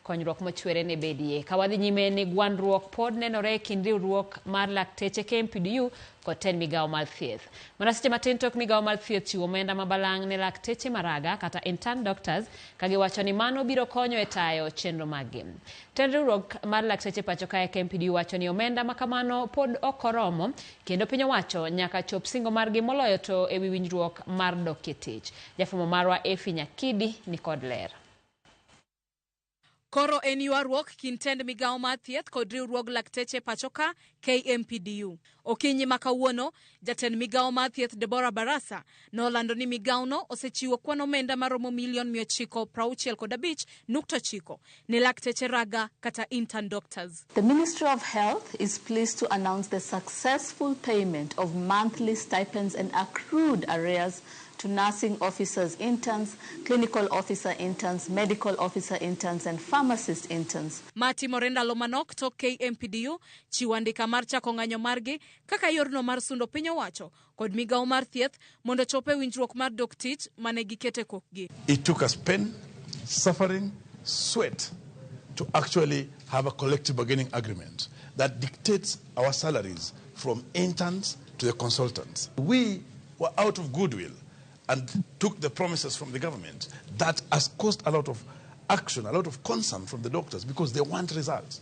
konyruok mochwere ne bedie. Kawadhi nyime ni gwandruok pod nenore kind riwruok mar lakteche KMPDU kod tend migawo mar thieth. Mana seche matin tok migawo mar thieth chiwo omenda mabalang' ne lakteche maraga kata intern doctors kagiwacho ni mano biro konyo e tayo chenro maggi. Tend riwruok mar lakteche pacho kae KMPDU wacho ni omenda makamano pod ok oromo kendo piny owacho nyaka chop singo margi moloyo to ewi winjruok mar dok e tich. Jafwambo marwa Efi Nyakidi ni kod ler. Koro en ywaruok kind tend migawo mar thieth kod riwruog lakteche pachoka KMPDU. Okinyi ma kawuono, jatend migawo mar thieth Deborah Barasa nolando ni migawono osechiwo kwan omenda maromo $965.9 ne lakteche raga kata intern doctors. The Ministry of Health is pleased to announce the successful payment of monthly stipends and accrued arrears to nursing officers interns, clinical officer interns, medical officer interns, and pharmacist interns. Mati Morenda Lomanok to KMPDU chiwandika mar chako ng'anyo margi kaka yorno mar sundo piny owacho kod migawo mar thieth mondo chope winjruok mar dok tich mane gikete kokgi. It took us pain, suffering, sweat to actually have a collective bargaining agreement that dictates our salaries from interns to the consultants. We were out of goodwill and took the promises from the government. That has caused a lot of action, a lot of concern from the doctors because they want results.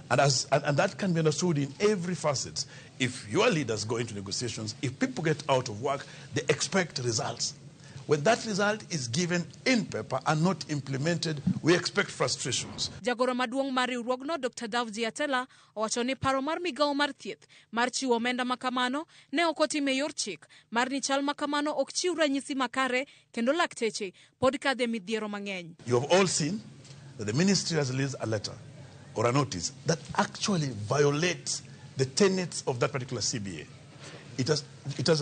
And that can be understood in every facet. If your leaders go into negotiations, if people get out of work, they expect results. When that result is given in paper and not implemented, we expect frustrations. Jagoro maduong' mar riwruogno Dr. Davji Atela owacho ni paro mar migawo mar thieth mar chiwo omenda makamano ne ok otime yor chik mar ni chal makamano ok chiw ranyisi makare kendo lakteche pod kadhe midhiero mang'eny. You have all seen that the ministry has released a letter or a notice that actually violates the tenets of that particular CBA. It has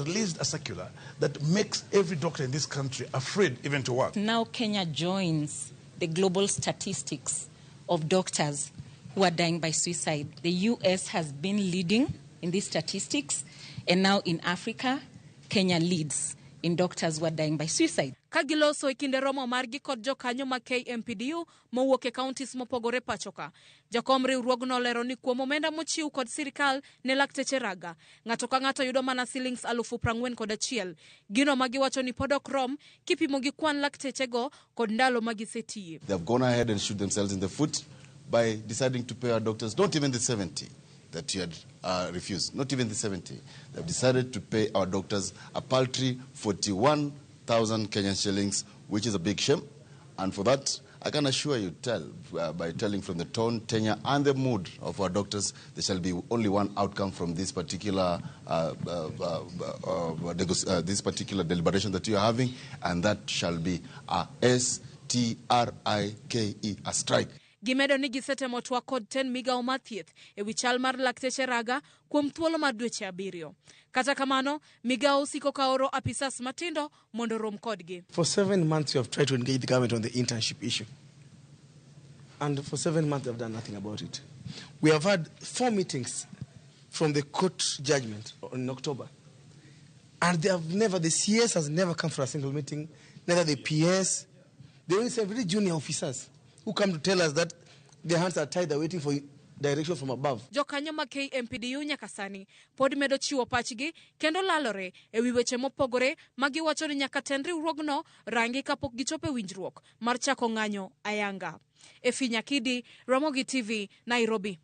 released a circular that makes every doctor in this country afraid even to work. Now Kenya joins the global statistics of doctors who are dying by suicide. The US has been leading in these statistics, and now in Africa, Kenya leads in doctors who are dying by suicide. Kagiloso ikinde romo margi kod jokanyo ma KMPDU mowuok e counties mopogore pachoka. Jakom riwruogno lero ni kuom omenda mochiw kod sirkal ne lakteche raga, ng'ato ka ng'ato yudo mana shillings 41,000. Gino magiwacho ni pod ok rom kipimo gi kwan lakteche go kod ndalo magisetiye. They have gone ahead and shoot themselves in the foot by deciding to pay our doctors not even the 70 that you had refused, not even the 70. They've decided to pay our doctors a paltry 41,000 Kenyan shillings, which is a big shame. And for that, I can assure you, by telling from the tone, tenure, and the mood of our doctors, there shall be only one outcome from this particular deliberation that you are having, and that shall be a strike, a strike. Gimedo ni gisetemo twak kod tend migawo mar thieth e wi chal mar lakteche raga kuom thuolo mar dweche 7. Kata kamano, migawo siko ka oro apisas matindo mondo rom kodgi. For 7 months we have tried to engage the government on the internship issue. And for 7 months they have done nothing about it. We have had 4 meetings from the court judgment in October. And the CS has never come for a single meeting, neither the PS. They only say very junior officers who come to tell us that their hands are tied, they're waiting for direction from above. Jokanyo ma KMPDU nyaka sani pod medo chiwo pachgi kendo lalore e wi weche mopogore magiwacho ni nyaka tend riwruogno rangi kapok gichope winjruok mar chako ng'anyo ayanga. Efi Nyakidi, Ramogi TV, Nairobi.